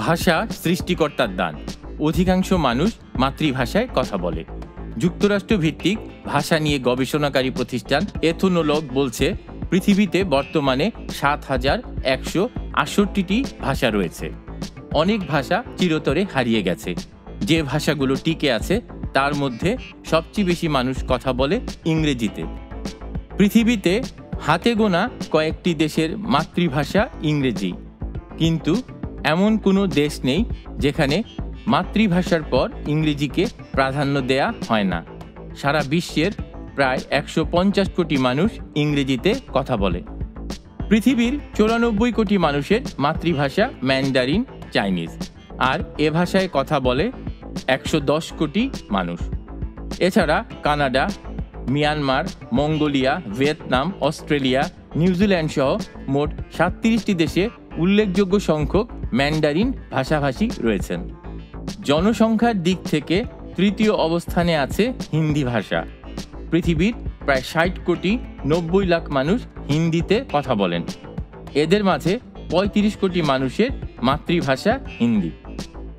ভাষা সৃষ্টিকর্তার দান। অধিকাংশ মানুষ মাতৃভাষায় কথা বলে। যুক্তরাষ্ট্র ভিত্তিক ভাষা নিয়ে গবেষণাকারী প্রতিষ্ঠান এথনোলগ বলছে, পৃথিবীতে বর্তমানে ৭,১৬৮টি ভাষা রয়েছে। অনেক ভাষা চিরতরে হারিয়ে গেছে। যে ভাষাগুলো টিকে আছে তার মধ্যে সবচেয়ে বেশি মানুষ কথা বলে ইংরেজিতে। পৃথিবীতে হাতে গোনা কয়েকটি দেশের মাতৃভাষা ইংরেজি, কিন্তু এমন কোনো দেশ নেই যেখানে মাতৃভাষার পর ইংরেজিকে প্রাধান্য দেয়া হয় না। সারা বিশ্বের প্রায় ১৫০ কোটি মানুষ ইংরেজিতে কথা বলে। পৃথিবীর ৯৪ কোটি মানুষের মাতৃভাষা ম্যান্ডারিন চাইনিজ, আর এ ভাষায় কথা বলে ১১০ কোটি মানুষ। এছাড়া Canada, Myanmar, Mongolia, Vietnam, Australia, New Zealand সহ মোট ৩৭টি দেশে উল্লেখযোগ্য সংখ্যক ম্যান্ডারিন ভাষাভাষী রয়েছেন। জনসংখ্যার দিক থেকে তৃতীয় অবস্থানে আছে হিন্দি ভাষা। পৃথিবীর প্রায় ৬০ কোটি ৯০ লাখ মানুষ হিন্দিতে কথা বলেন। এদের মাঝে ৩৫ কোটি মানুষের মাতৃভাষা হিন্দি।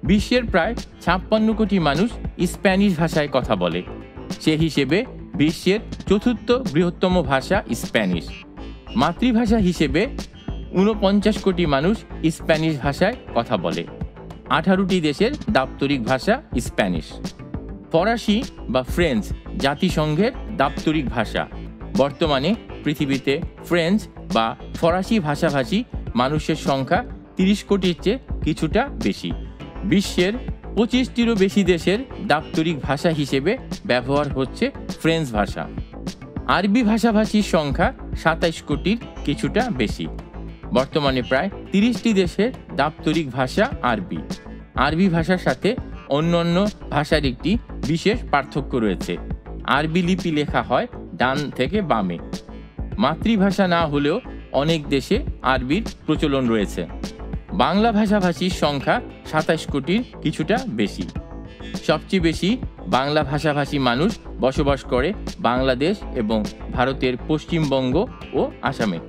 বিশ্বের প্রায় ৫৬ কোটি মানুষ স্প্যানিশ ভাষায় কথা বলে। সে হিসেবে বিশ্বের চতুর্থ বৃহত্তম ভাষা স্প্যানিশ। মাতৃভাষা হিসেবে ৪৯ কোটি মানুষ স্প্যানিশ ভাষায় কথা বলে। ১৮টি দেশের দাপ্তরিক ভাষা স্প্যানিশ। ফরাসি বা ফ্রেঞ্চ জাতিসংঘের দাপ্তরিক ভাষা। বর্তমানে পৃথিবীতে ফ্রেঞ্চ বা ফরাসি ভাষাভাষী মানুষের সংখ্যা ৩০ কোটির চেয়ে কিছুটা বেশি। বিশ্বের ২৫টিরও বেশি দেশের দাপ্তরিক ভাষা হিসেবে ব্যবহার হচ্ছে ফ্রেঞ্চ ভাষা। আরবি ভাষাভাষীর সংখ্যা ২৭ কোটির কিছুটা বেশি। বর্তমানে প্রায় ৩০টি দেশের দাপ্তরিক ভাষা আরবি। আরবি ভাষার সাথে অন্যান্য ভাষার একটি বিশেষ পার্থক্য রয়েছে। আরবি লিপি লেখা হয় ডান থেকে বামে। মাতৃভাষা না হলেও অনেক দেশে আরবির প্রচলন রয়েছে। বাংলা ভাষাভাষীর সংখ্যা ২৭ কোটির কিছুটা বেশি। সবচেয়ে বেশি বাংলা ভাষাভাষী মানুষ বসবাস করে বাংলাদেশ এবং ভারতের পশ্চিমবঙ্গ ও আসামে।